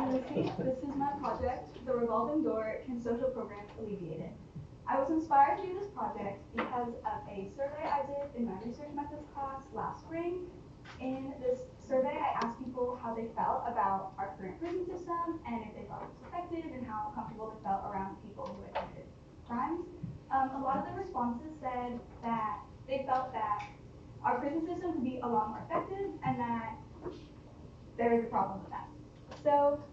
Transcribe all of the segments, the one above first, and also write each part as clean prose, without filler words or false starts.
I'm Lucy. This is my project, The Revolving Door, Can Social Programs Alleviate It? I was inspired to do this project because of a survey I did in my research methods class last spring. In this survey, I asked people how they felt about our current prison system and if they thought it was effective and how comfortable they felt around people who had committed crimes. A lot of the responses said that they felt that our prison system could be a lot more effective and that there is a problem with that. So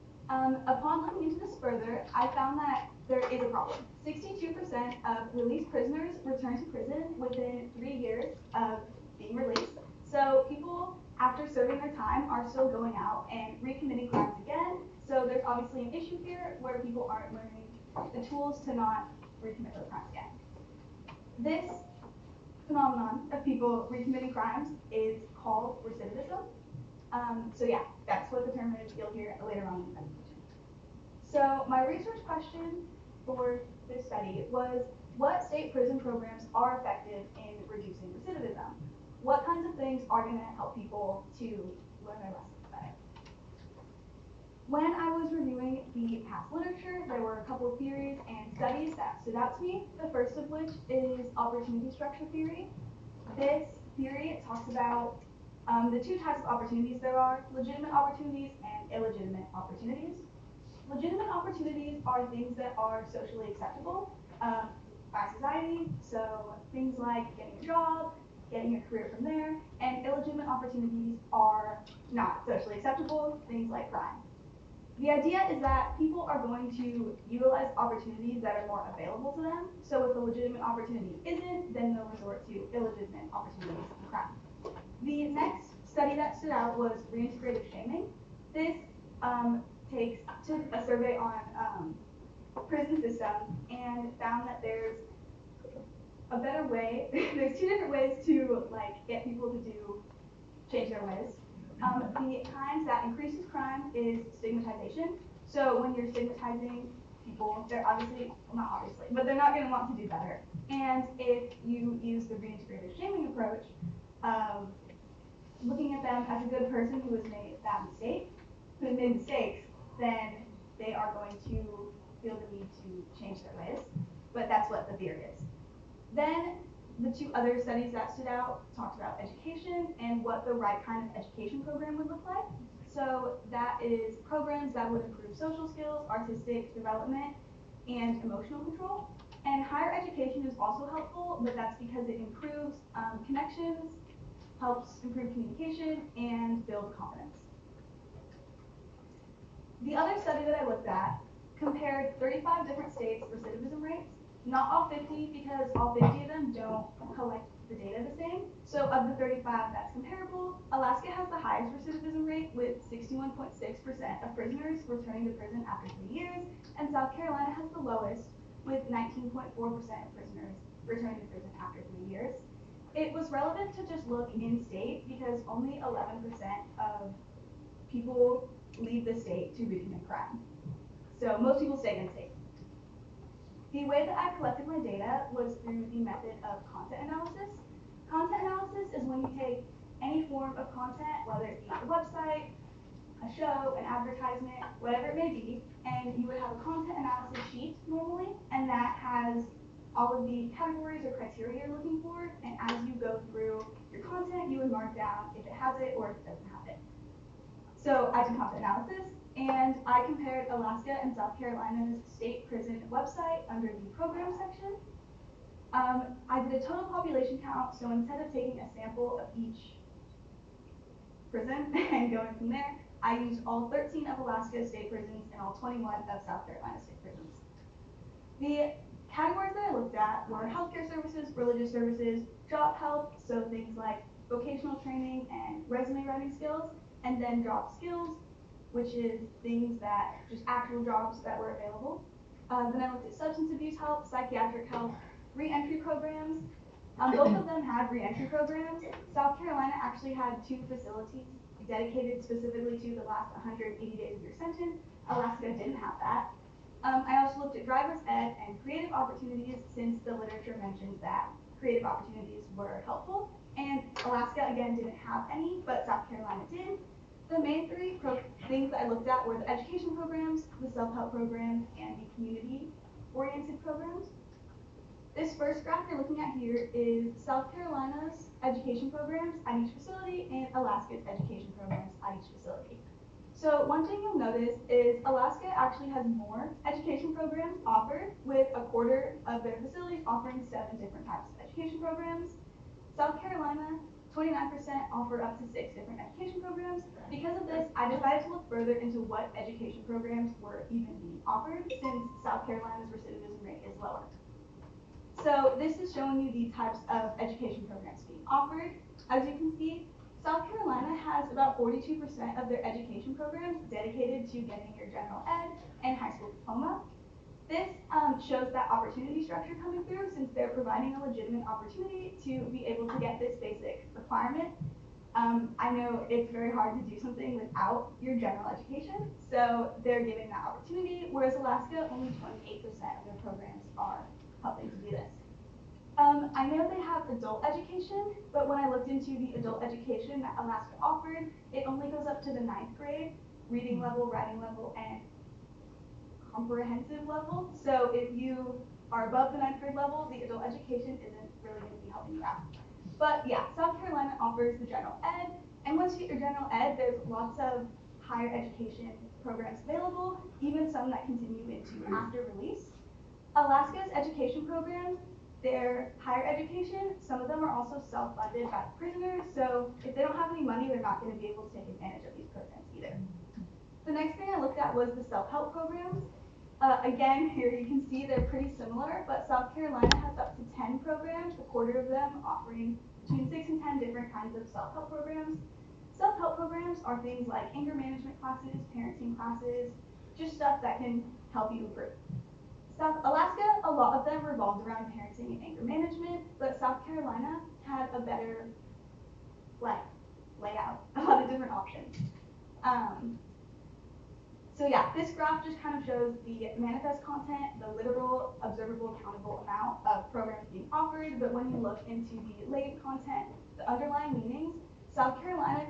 upon looking into this further, I found that there is a problem. 62% of released prisoners return to prison within 3 years of being released. So people, after serving their time, are still going out and recommitting crimes again. So there's obviously an issue here where people aren't learning the tools to not recommit those crimes again. This phenomenon of people recommitting crimes is called recidivism. So yeah, that's what the term is. You'll hear it later on in the presentation. So my research question for this study was, what state prison programs are effective in reducing recidivism? What kinds of things are going to help people to learn their lessons better? When I was reviewing the past literature, there were a couple of theories and studies that stood out to me. The first of which is opportunity structure theory. This theory talks about the two types of opportunities there are: legitimate opportunities and illegitimate opportunities. Legitimate opportunities are things that are socially acceptable by society, so things like getting a job, getting a career from there, and illegitimate opportunities are not socially acceptable, things like crime. The idea is that people are going to utilize opportunities that are more available to them, so if a legitimate opportunity isn't, then they'll resort to illegitimate opportunities and crime. The next study that stood out was reintegrative shaming. This took a survey on prison systems and found that there's a better way. There's two different ways to get people to change their ways. The kind that increases crime is stigmatization. So when you're stigmatizing people, they're obviously, well, not obviously, but they're not going to want to do better. And if you use the reintegrative shaming approach of looking at them as a good person who has made that mistake, who has made mistakes, then they are going to feel the need to change their ways. But that's what the theory is. Then the two other studies that stood out talked about education and what the right kind of education program would look like. So that is programs that would improve social skills, artistic development, and emotional control. And higher education is also helpful, but that's because it improves connections, helps improve communication, and build confidence. The other study that I looked at compared 35 different states' recidivism rates. Not all 50, because all 50 of them don't collect the data the same. So of the 35 that's comparable, Alaska has the highest recidivism rate with 61.6% of prisoners returning to prison after 3 years, and South Carolina has the lowest with 19.4% of prisoners returning to prison after 3 years. It was relevant to just look in-state because only 11% of people leave the state to recommit crime. So most people stay in-state. The way that I collected my data was through the method of content analysis. Content analysis is when you take any form of content, whether it be a website, a show, an advertisement, whatever it may be, and you would have a content analysis sheet normally, and that has all of the categories or criteria you're looking for, and as you go through your content, you would mark down if it has it or if it doesn't have it. So I did content analysis, and I compared Alaska and South Carolina's state prison website under the program section. I did a total population count, so instead of taking a sample of each prison and going from there, I used all 13 of Alaska's state prisons and all 21 of South Carolina's state prisons. The categories that I looked at were healthcare services, religious services, job help, so things like vocational training and resume writing skills, and then job skills, which is things that, just actual jobs that were available. Then I looked at substance abuse help, psychiatric help, re-entry programs. Both of them had re-entry programs. South Carolina actually had 2 facilities dedicated specifically to the last 180 days of your sentence. Alaska didn't have that. I also looked at driver's ed and creative opportunities, since the literature mentions that creative opportunities were helpful. And Alaska, again, didn't have any, but South Carolina did. The main three things that I looked at were the education programs, the self-help programs, and the community-oriented programs. This first graph you're looking at here is South Carolina's education programs at each facility and Alaska's education programs at each facility. So one thing you'll notice is Alaska actually has more education programs offered, with a quarter of their facilities offering 7 different types of education programs. South Carolina, 29% offer up to 6 different education programs. Because of this, I decided to look further into what education programs were even being offered, since South Carolina's recidivism rate is lower. So this is showing you the types of education programs being offered. As you can see, South Carolina has about 42% of their education programs dedicated to getting your general ed and high school diploma. This shows that opportunity structure coming through, since they're providing a legitimate opportunity to be able to get this basic requirement. I know it's very hard to do something without your general education, so they're giving that opportunity, whereas Alaska, only 28% of their programs are helping to do this. I know they have adult education, but when I looked into the adult education that Alaska offered, it only goes up to the 9th grade, reading level, writing level, and comprehensive level. So if you are above the 9th grade level, the adult education isn't really going to be helping you out. But yeah, South Carolina offers the general ed, and once you get your general ed, there's lots of higher education programs available, even some that continue into after release. Alaska's education programs, they're higher education. Some of them are also self-funded by the prisoners, so if they don't have any money, they're not going to be able to take advantage of these programs either. The next thing I looked at was the self-help programs. Again, here you can see they're pretty similar, but South Carolina has up to 10 programs, a quarter of them offering between 6 and 10 different kinds of self-help programs. Self-help programs are things like anger management classes, parenting classes, just stuff that can help you improve. Alaska, a lot of them revolved around parenting and anger management, but South Carolina had a better layout, a lot of different options. So yeah, this graph just kind of shows the manifest content, the literal, observable, countable amount of programs being offered, but when you look into the latent content, the underlying meanings, South Carolina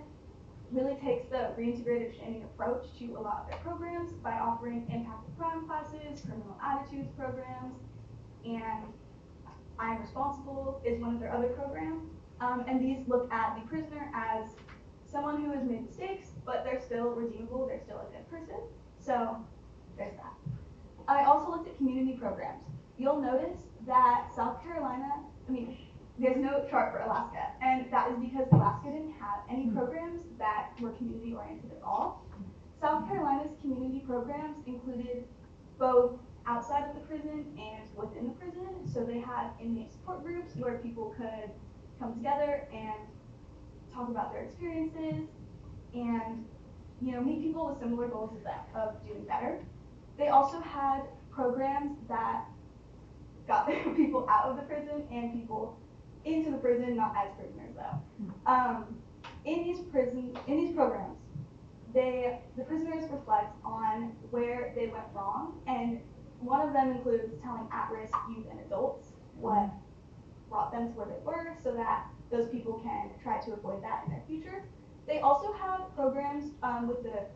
really takes the reintegrative shaming approach to a lot of their programs by offering impact of crime classes, criminal attitudes programs, and I Am Responsible is one of their other programs. And these look at the prisoner as someone who has made mistakes, but they're still redeemable, they're still a good person. So there's that. I also looked at community programs. You'll notice that South Carolina, there's no chart for Alaska, and that is because Alaska didn't have any programs that were community oriented at all. South Carolina's community programs included both outside of the prison and within the prison. So they had inmate support groups where people could come together and talk about their experiences and meet people with similar goals as them of doing better. They also had programs that got people out of the prison and people into the prison, not as prisoners though. In these programs, the prisoners reflect on where they went wrong, and one of them includes telling at-risk youth and adults what brought them to where they were, so that those people can try to avoid that in their future. They also have programs with the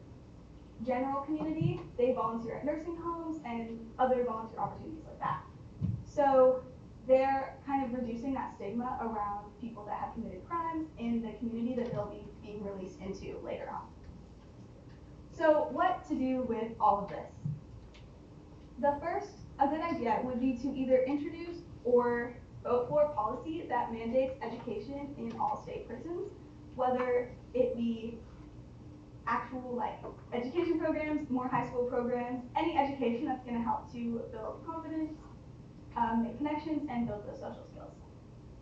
general community. They volunteer at nursing homes and other volunteer opportunities like that. So they're kind of reducing that stigma around people that have committed crimes in the community that they'll be being released into later on. So what to do with all of this? A good idea would be to either introduce or vote for a policy that mandates education in all state prisons, whether it be actual education programs, more high school programs, any education that's going to help to build confidence, make connections, and build those social skills.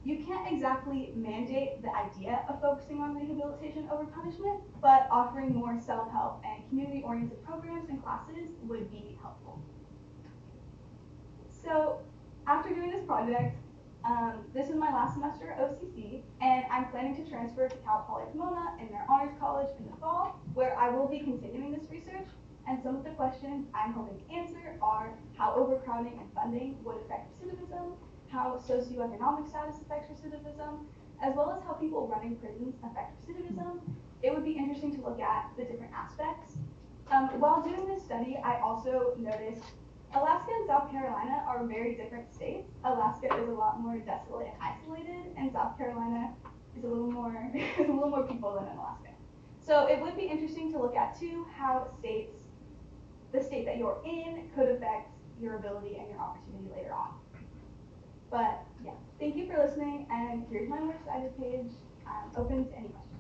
You can't exactly mandate the idea of focusing on rehabilitation over punishment, but offering more self-help and community-oriented programs and classes would be helpful. So after doing this project, this is my last semester at OCC, and I'm planning to transfer to Cal Poly Pomona in their honors college in the fall, where I will be continuing this research. And some of the questions I'm hoping to answer are how overcrowding and funding would affect recidivism, how socioeconomic status affects recidivism, as well as how people running prisons affect recidivism, it would be interesting to look at the different aspects. While doing this study, I also noticed Alaska and South Carolina are very different states. Alaska is a lot more desolate and isolated, and South Carolina is a little more is a little more people than in Alaska. So it would be interesting to look at too how the state that you're in could affect your ability and your opportunity later on. But yeah, thank you for listening, and here's my works cited page. I'm open to any questions.